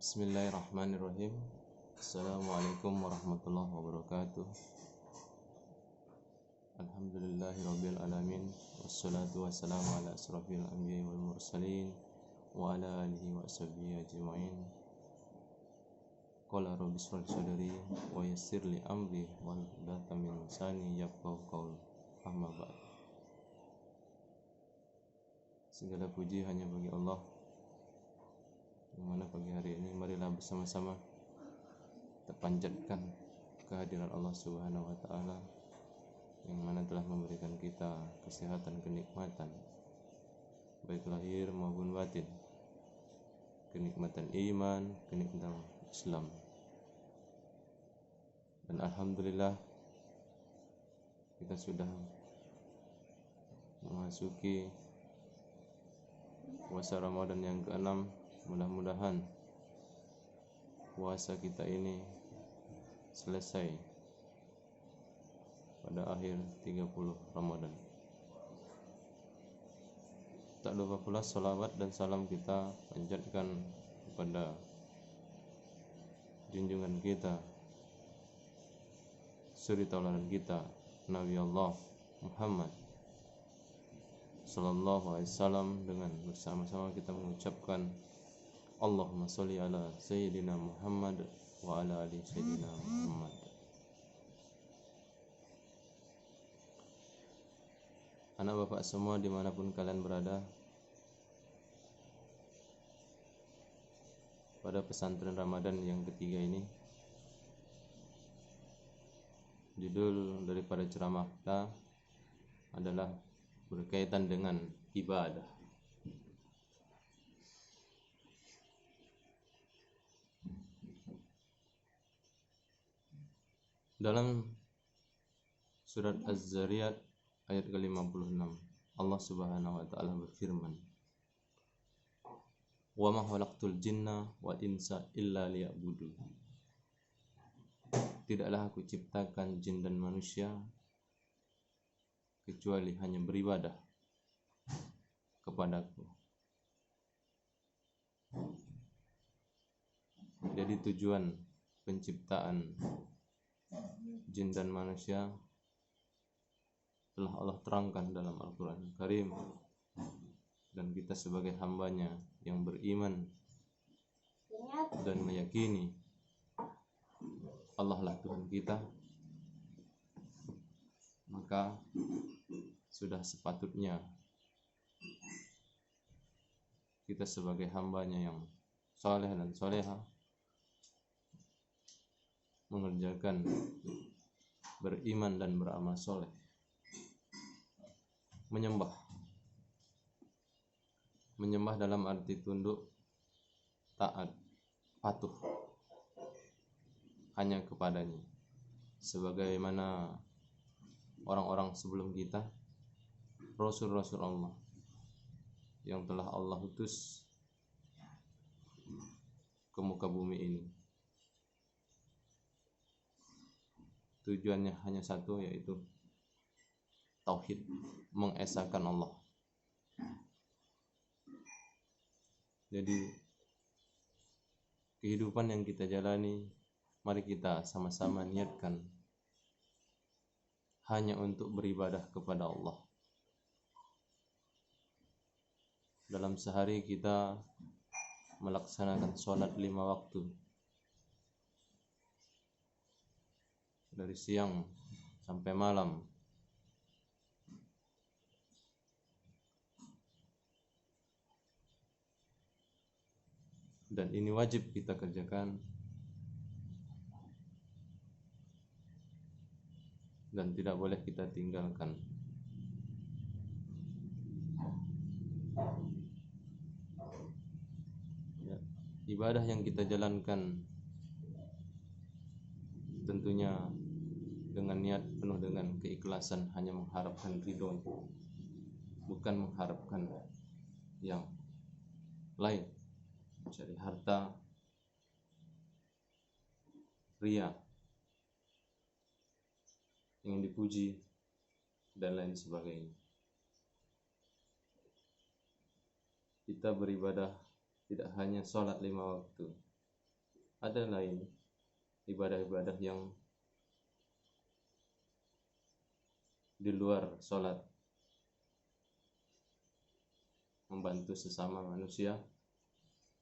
Bismillahirrahmanirrahim. Assalamualaikum warahmatullahi wabarakatuh. Alhamdulillahirabbil alamin. Wassalatu wassalamu ala asrofil anbiya'i wal mursalin wa ala alihi wa sahbihi ajma'in. Qala rabbi shrah li sadri wa yassir li amri wahlul 'uqdatam min lisani yafqahu qawli. Amma ba'd. Segala puji hanya bagi Allah, yang mana pagi hari ini marilah bersama-sama kita panjatkan kehadiran Allah Subhanahu wa taala yang mana telah memberikan kita kesehatan, kenikmatan baik lahir maupun batin, kenikmatan iman, kenikmatan Islam. Dan alhamdulillah kita sudah memasuki puasa Ramadan yang ke-6. Mudah-mudahan puasa kita ini selesai pada akhir 30 Ramadan. Tak lupa pula salawat dan salam kita panjatkan kepada junjungan kita, suri tauladan kita, Nabi Allah Muhammad sallallahu alaihi wasallam, dengan bersama-sama kita mengucapkan Allahumma sholli ala Sayyidina Muhammad wa ala ali Sayyidina Muhammad. Anak bapak semua dimanapun kalian berada, pada pesantren Ramadan yang ketiga ini, judul daripada ceramah kita adalah berkaitan dengan ibadah. Dalam surat Az-Zariyat ayat ke-56, Allah Subhanahu wa taala berfirman, "Wa ma khalaqtul jinna wal insa illa liya'budun." Tidaklah aku ciptakan jin dan manusia kecuali hanya beribadah kepadaku. Jadi tujuan penciptaan jin dan manusia telah Allah terangkan dalam Al-Quran Karim, dan kita sebagai hambanya yang beriman dan meyakini Allah lah Tuhan kita, maka sudah sepatutnya kita sebagai hambanya yang soleh dan soleha mengerjakan beriman dan beramal soleh, menyembah dalam arti tunduk, taat, patuh hanya kepadanya, sebagaimana orang-orang sebelum kita, Rasul-Rasul Allah yang telah Allah utus ke muka bumi ini. Tujuannya hanya satu, yaitu tauhid, mengesahkan Allah. Jadi kehidupan yang kita jalani, mari kita sama-sama niatkan hanya untuk beribadah kepada Allah. Dalam sehari kita melaksanakan sholat 5 waktu, dari siang sampai malam. Dan ini wajib kita kerjakan dan tidak boleh kita tinggalkan. Ya, ibadah yang kita jalankan tentunya dengan niat penuh dengan keikhlasan, hanya mengharapkan ridho, bukan mengharapkan yang lain, mencari harta, ria, ingin dipuji, dan lain sebagainya. Kita beribadah tidak hanya sholat 5 waktu, ada lain ibadah-ibadah yang di luar sholat, membantu sesama manusia,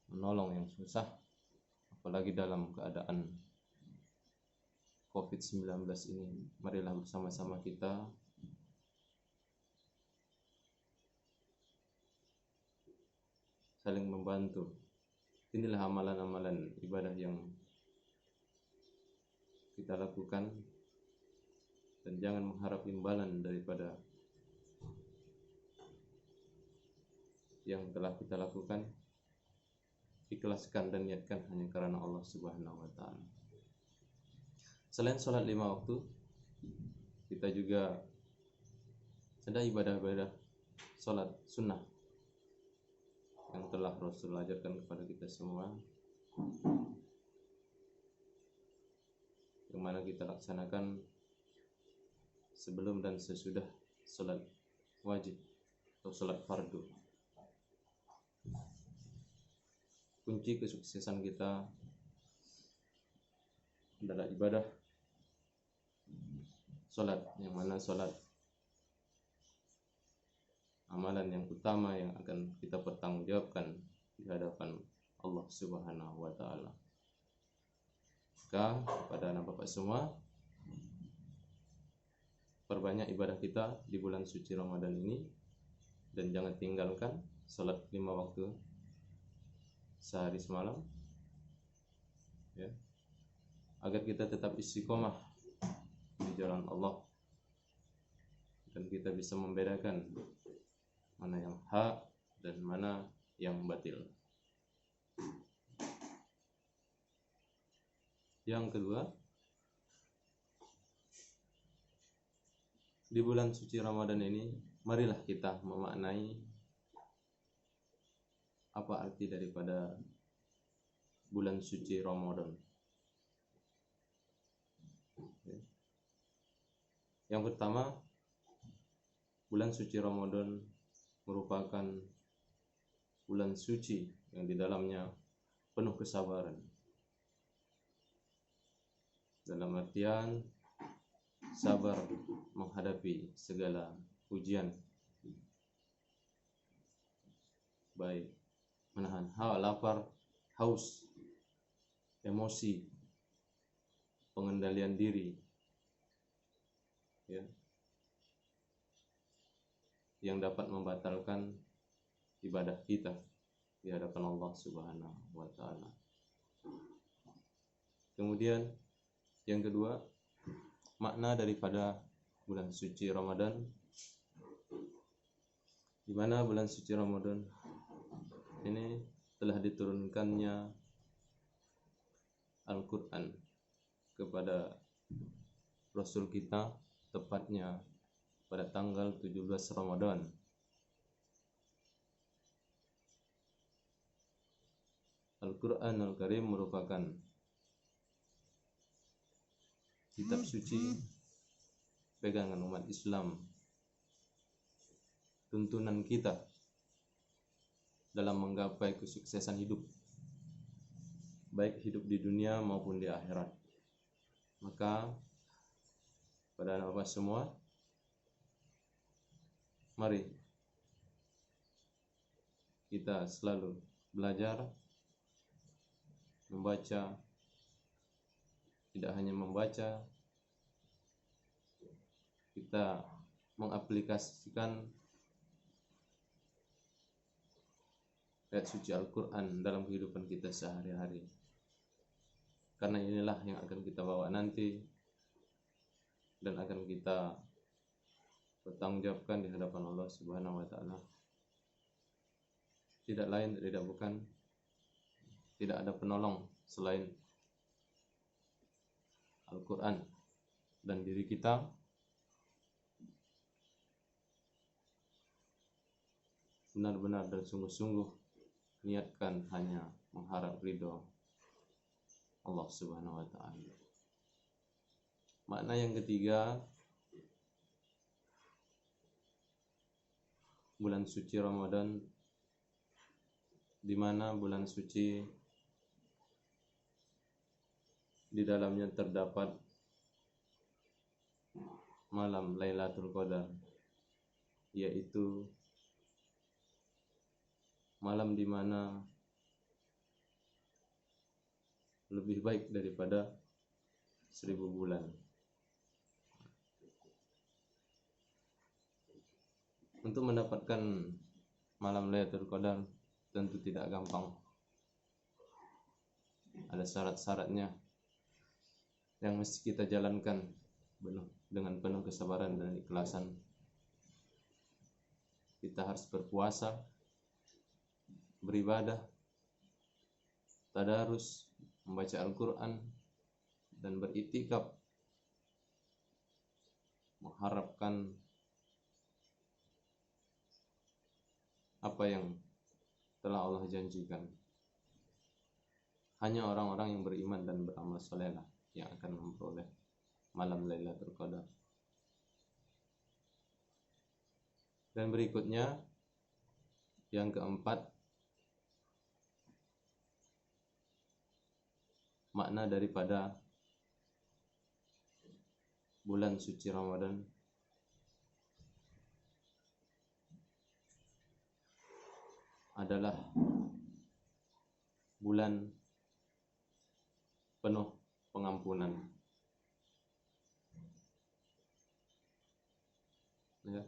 menolong yang susah, apalagi dalam keadaan COVID-19 ini. Marilah bersama-sama kita saling membantu. Inilah amalan-amalan ibadah yang kita lakukan, dan jangan mengharap imbalan daripada yang telah kita lakukan. Ikhlaskan dan niatkan hanya karena Allah Subhanahu wa taala. Selain sholat 5 waktu, kita juga ada ibadah-ibadah sholat sunnah yang telah Rasul ajarkan kepada kita semua, yang mana kita laksanakan sebelum dan sesudah sholat wajib atau sholat fardu. Kunci kesuksesan kita adalah ibadah sholat, yang mana sholat amalan yang utama yang akan kita pertanggungjawabkan di hadapan Allah Subhanahu wa taala. Maka kepada anak bapak semua, perbanyak ibadah kita di bulan suci Ramadan ini, dan jangan tinggalkan salat 5 waktu sehari semalam, ya, agar kita tetap istiqomah di jalan Allah dan kita bisa membedakan mana yang hak dan mana yang batil. Yang kedua, di bulan suci Ramadan ini, marilah kita memaknai apa arti daripada bulan suci Ramadan. Yang pertama, bulan suci Ramadan merupakan bulan suci yang di dalamnya penuh kesabaran. Dalam artian sabar menghadapi segala ujian, baik menahan lapar, haus, emosi, pengendalian diri, ya, yang dapat membatalkan ibadah kita di hadapan Allah Subhanahu wa taala. Kemudian yang kedua, makna daripada bulan suci Ramadan, di mana bulan suci Ramadan ini telah diturunkannya Al-Quran kepada Rasul kita, tepatnya pada tanggal 17 Ramadan. Al-Quran Al-Karim merupakan kitab suci pegangan umat Islam, tuntunan kita dalam menggapai kesuksesan hidup, baik hidup di dunia maupun di akhirat. Maka pada anak bapak semua, mari kita selalu belajar membaca, tidak hanya membaca, kita mengaplikasikan ayat suci Al-Quran dalam kehidupan kita sehari-hari, karena inilah yang akan kita bawa nanti dan akan kita bertanggungjawabkan di hadapan Allah Subhanahu wa taala. Tidak lain, tidak bukan, tidak ada penolong selain Al-Quran dan diri kita. Benar-benar dan sungguh-sungguh niatkan hanya mengharap ridho Allah Subhanahu wa taala. Makna yang ketiga, bulan suci Ramadan, di mana bulan suci di dalamnya terdapat malam Lailatul Qadar, yaitu malam di mana lebih baik daripada 1000 bulan. Untuk mendapatkan malam Lailatul Qadar tentu tidak gampang. Ada syarat-syaratnya yang mesti kita jalankan dengan penuh kesabaran dan ikhlasan. Kita harus berpuasa, beribadah, tadarus, membaca Al-Quran, dan beriktikaf, mengharapkan apa yang telah Allah janjikan. Hanya orang-orang yang beriman dan beramal saleh yang akan memperoleh malam Lailatul Qadar. Dan berikutnya, yang keempat, makna daripada bulan suci Ramadan adalah bulan penuh pengampunan. Ya.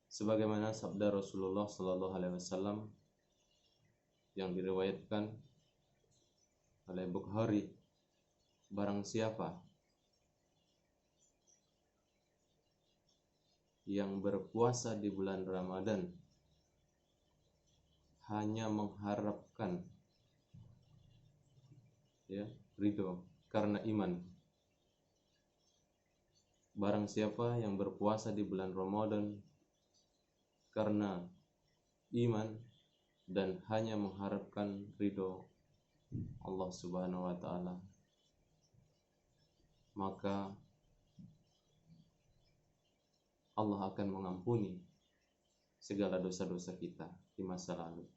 Sebagaimana sabda Rasulullah sallallahu alaihi wasallam yang diriwayatkan oleh Bukhari, barang siapa yang berpuasa di bulan Ramadan hanya mengharapkan ridho karena iman. Barang siapa yang berpuasa di bulan Ramadan karena iman dan hanya mengharapkan ridho Allah Subhanahu wa taala, maka Allah akan mengampuni segala dosa-dosa kita di masa lalu.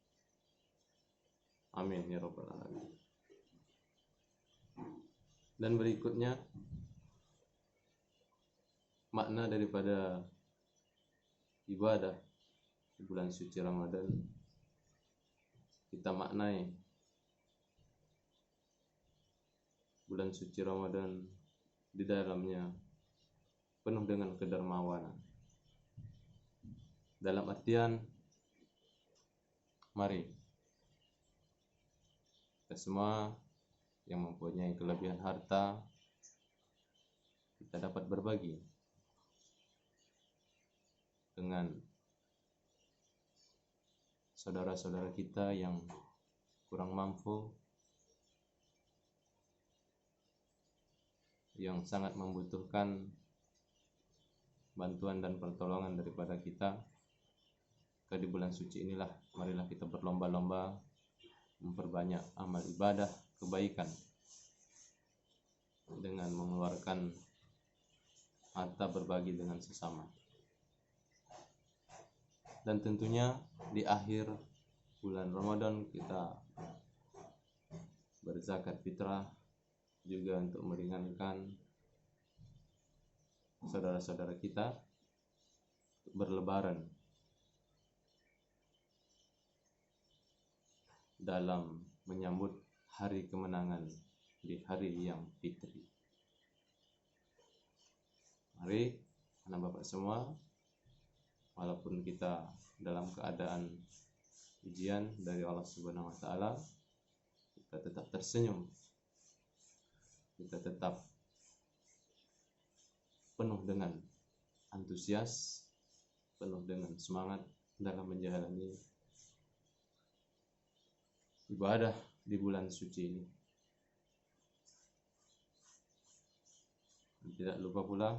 Amin ya rabbal alamin. Dan berikutnya, makna daripada ibadah di bulan suci Ramadan, kita maknai bulan suci Ramadan di dalamnya penuh dengan kedermawanan. Dalam artian, mari kita semua yang mempunyai kelebihan harta, kita dapat berbagi dengan saudara-saudara kita yang kurang mampu, yang sangat membutuhkan bantuan dan pertolongan daripada kita. Di bulan suci inilah marilah kita berlomba-lomba memperbanyak amal ibadah kebaikan dengan mengeluarkan harta berbagi dengan sesama. Dan tentunya di akhir bulan Ramadan kita berzakat fitrah juga untuk meringankan saudara-saudara kita berlebaran dalam menyambut hari kemenangan di hari yang fitri. Mari anak bapak semua, walaupun kita dalam keadaan ujian dari Allah Subhanahu wa taala, kita tetap tersenyum, kita tetap penuh dengan antusias, penuh dengan semangat dalam menjalani ibadah di bulan suci ini. Tidak lupa pula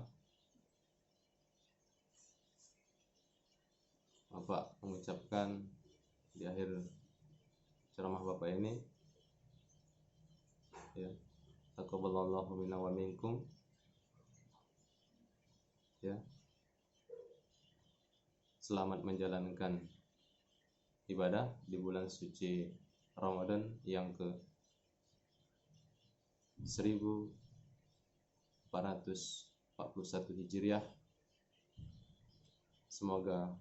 Bapak mengucapkan di akhir ceramah Bapak ini, ya, taqabbalallahu minna wa minkum, ya, selamat menjalankan ibadah di bulan suci Ramadan yang 1441 Hijriah. Semoga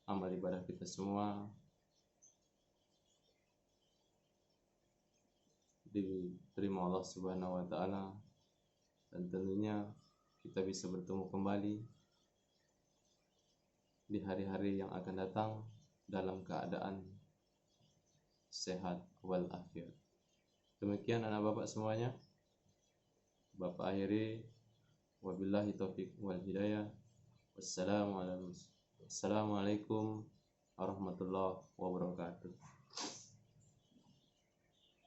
amal ibadah kita semua diterima Allah Subhanahu wa taala, dan tentunya kita bisa bertemu kembali di hari-hari yang akan datang dalam keadaan sehat walafiat. Demikian anak bapak semuanya, bapak akhiri, wabillahi taufiq wal hidayah. Wassalamualaikum warahmatullahi wabarakatuh.